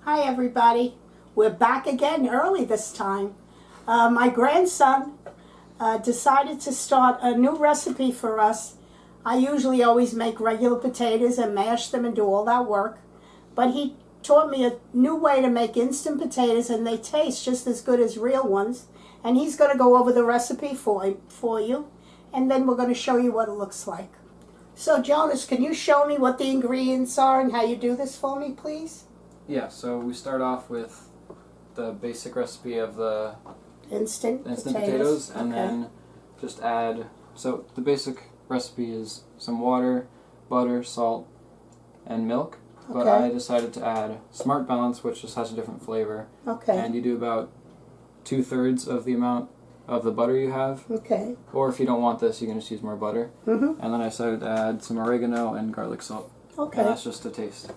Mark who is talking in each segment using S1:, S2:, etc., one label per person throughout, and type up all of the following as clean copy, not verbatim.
S1: Hi everybody. We're back again early this time. My grandson decided to start a new recipe for us. I usually always make regular potatoes and mash them and do all that work. But he taught me a new way to make instant potatoes, and they taste just as good as real ones. And he's going to go over the recipe for you, and then we're going to show you what it looks like. So Jonas, can you show me what the ingredients are and how you do this for me, please?
S2: Yeah, so we start off with the basic recipe of the
S1: Instant
S2: potatoes, and then just add, so the basic recipe is some water, butter, salt, and milk. But I decided to add Smart Balance, which just has a different flavor. And you do about 2/3 of the amount of the butter you have. Or if you don't want this, you can just use more butter. And then I decided to add some oregano and garlic salt. And that's just a taste.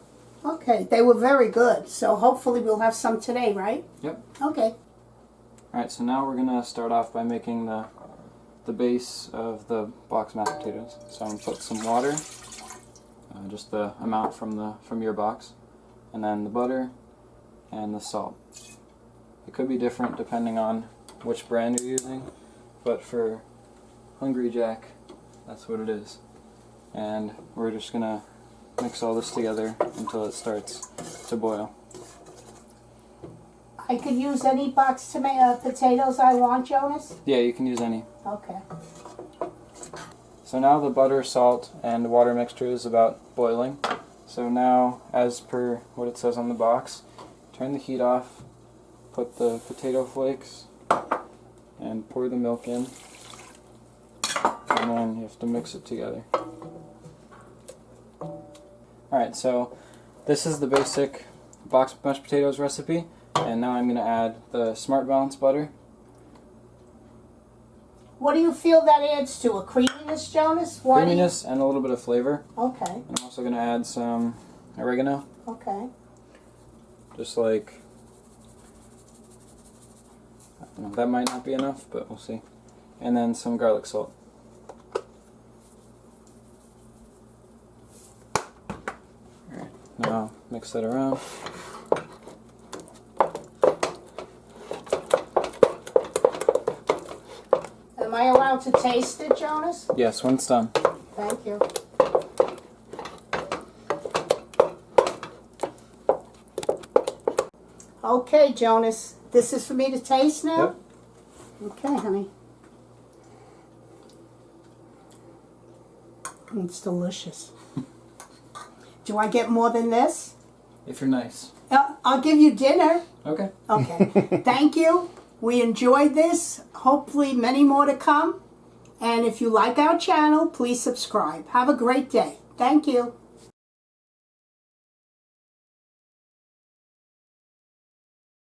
S1: They were very good. So hopefully we'll have some today, right?
S2: Yep.
S1: Alright,
S2: so now we're going to start off by making the base of the box mashed potatoes. So I'm going to put some water, just the amount from your box, and then the butter and the salt. It could be different depending on which brand you're using, but for Hungry Jack, that's what it is. And we're just going to mix all this together until it starts to boil.
S1: I could use any box potatoes I want, Jonas?
S2: Yeah, you can use any.
S1: Okay.
S2: So now the butter, salt, and water mixture is about boiling. So now, as per what it says on the box, turn the heat off, put the potato flakes, and pour the milk in, and then you have to mix it together. Alright, so this is the basic box mashed potatoes recipe, and now I'm going to add the Smart Balance butter.
S1: What do you feel that adds to? A creaminess, Jonas?
S2: Creaminess and a little bit of flavor.
S1: Okay.
S2: And I'm also going to add some oregano.
S1: Okay.
S2: Just like, I don't know, that might not be enough, but we'll see. And then some garlic salt. Alright, now mix that around.
S1: Am I allowed to taste it, Jonas?
S2: Yes, when it's done.
S1: Thank you. Okay, Jonas. This is for me to taste now?
S2: Yep.
S1: Okay, honey. It's delicious. Do I get more than this?
S2: If you're nice.
S1: I'll give you dinner.
S2: Okay.
S1: Okay. Thank you. We enjoyed this. Hopefully many more to come. And if you like our channel, please subscribe. Have a great day. Thank you.